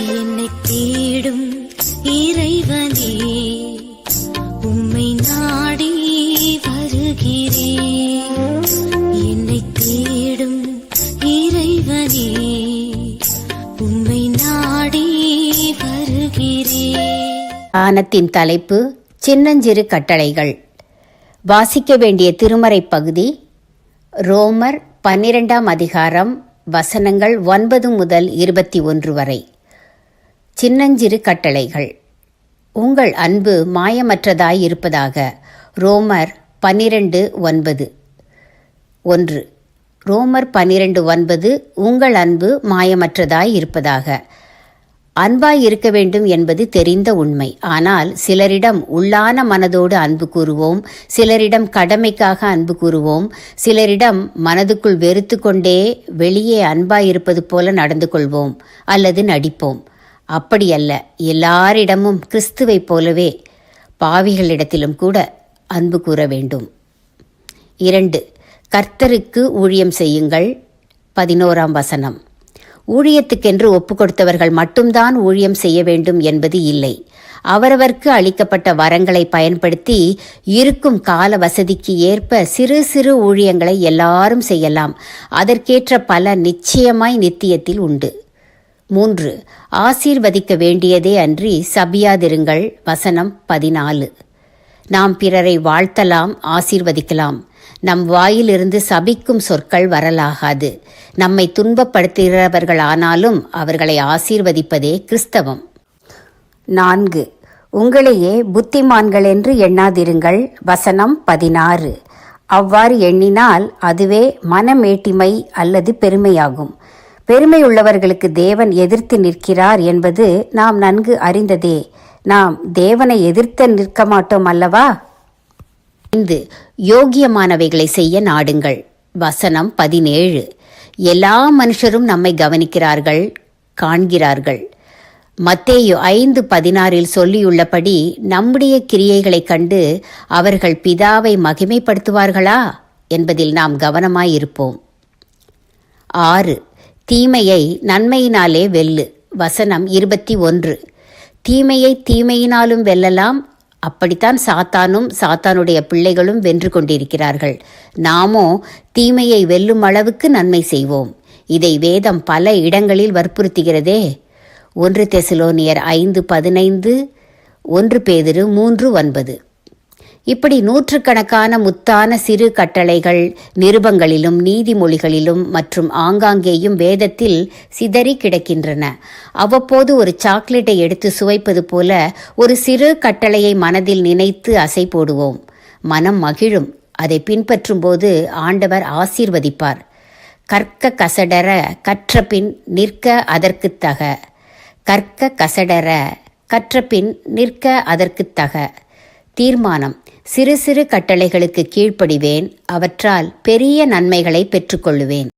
என்னை தேடும் இறைவனே, உம்மை நாடி வருகிறேன். என்னை தேடும் இறைவனே, உம்மை நாடி வருகிறேன். ஆனத்தின் தலைப்பு சின்னஞ்சிறு கட்டளைகள். வாசிக்க வேண்டிய திருமறை பகுதி ரோமர் 12ஆம் அதிகாரம், வசனங்கள் 9 முதல் 21 வரை. சின்னஞ்சிறு கட்டளைகள். உங்கள் அன்பு மாயமற்றதாய் இருப்பதாக. ரோமர் 12:9. 1. ரோமர் 12:9. உங்கள் அன்பு மாயமற்றதாய் இருப்பதாக. அன்பாய் இருக்க வேண்டும் என்பது தெரிந்த உண்மை. ஆனால் சிலரிடம் உள்ளான மனதோடு அன்பு கூறுவோம், சிலரிடம் கடமைக்காக அன்பு கூறுவோம், சிலரிடம் மனதுக்குள் வெறுத்து கொண்டே வெளியே அன்பாய் இருப்பது போல நடந்து கொள்வோம் அல்லது நடிப்போம். அப்படியல்ல, எல்லாரிடமும் கிறிஸ்துவைப் போலவே பாவிகளிடத்திலும் கூட அன்பு கூற வேண்டும். 2. கர்த்தருக்கு ஊழியம் செய்யுங்கள். 11ஆம் வசனம். ஊழியத்துக்கென்று ஒப்பு கொடுத்தவர்கள் மட்டும்தான் ஊழியம் செய்ய வேண்டும் என்பது இல்லை. அவரவர்க்கு அளிக்கப்பட்ட வரங்களை பயன்படுத்தி இருக்கும் கால வசதிக்கு ஏற்ப சிறு சிறு ஊழியங்களை எல்லாரும் செய்யலாம். அதற்கேற்ற பலன் நிச்சயமாய் நித்தியத்தில் உண்டு. 3. ஆசீர்வதிக்க வேண்டியதே அன்றி சபியாதிருங்கள். வசனம் 14. நாம் பிறரை வாழ்த்தலாம், ஆசீர்வதிக்கலாம். நம் வாயிலிருந்து சபிக்கும் சொற்கள் வரலாகாது. நம்மை துன்பப்படுத்துகிறவர்கள் ஆனாலும் அவர்களை ஆசீர்வதிப்பதே கிறிஸ்தவம். 4. உங்களையே புத்திமான்கள் என்று எண்ணாதிருங்கள். வசனம் 16. அவ்வாறு எண்ணினால் அதுவே மனமேட்டிமை அல்லது பெருமையாகும். பெருமையுள்ளவர்களுக்கு தேவன் எதிர்த்து நிற்கிறார் என்பது நாம் நன்கு அறிந்ததே. நாம் தேவனை எதிர்த்து நிற்க மாட்டோம் அல்லவா? 5. யோகியமானவைகளை செய்ய நாடுங்கள். வசனம் 17. எல்லா மனுஷரும் நம்மை கவனிக்கிறார்கள், காண்கிறார்கள். மத்தேயு 5:16 சொல்லியுள்ளபடி நம்முடைய கிரியைகளைக் கண்டு அவர்கள் பிதாவை மகிமைப்படுத்துவார்களா என்பதில் நாம் கவனமாயிருப்போம். 6. தீமையை நன்மையினாலே வெல்லு. வசனம் 21. தீமையை தீமையினாலும் வெல்லலாம். அப்படித்தான் சாத்தானும் சாத்தானுடைய பிள்ளைகளும் வென்று கொண்டிருக்கிறார்கள். நாமோ தீமையை வெல்லும் அளவுக்கு நன்மை செய்வோம். இதை வேதம் பல இடங்களில் வற்புறுத்துகிறதே. 1 தெசலோனியர் 5:15, 1 பேதுரு 3:9. இப்படி நூற்றுக்கணக்கான முத்தான சிறு கட்டளைகள் நிருபங்களிலும் நீதிமொழிகளிலும் மற்றும் ஆங்காங்கேயும் வேதத்தில் சிதறி கிடக்கின்றன. அவ்வப்போது ஒரு சாக்லேட்டை எடுத்து சுவைப்பது போல ஒரு சிறு கட்டளையை மனதில் நினைத்து அசை போடுவோம். மனம் மகிழும். அதை பின்பற்றும் போது ஆண்டவர் ஆசீர்வதிப்பார். கற்க கசடர கற்றபின் நிற்க அதற்குத்தக. கற்க கசடர கற்றபின் நிற்க அதற்குத்தக. தீர்மானம். சிறு சிறு கட்டளைகளுக்கு கீழ்ப்படிவேன். அவற்றால் பெரிய நன்மைகளை பெற்றுக்கொள்ளுவேன்.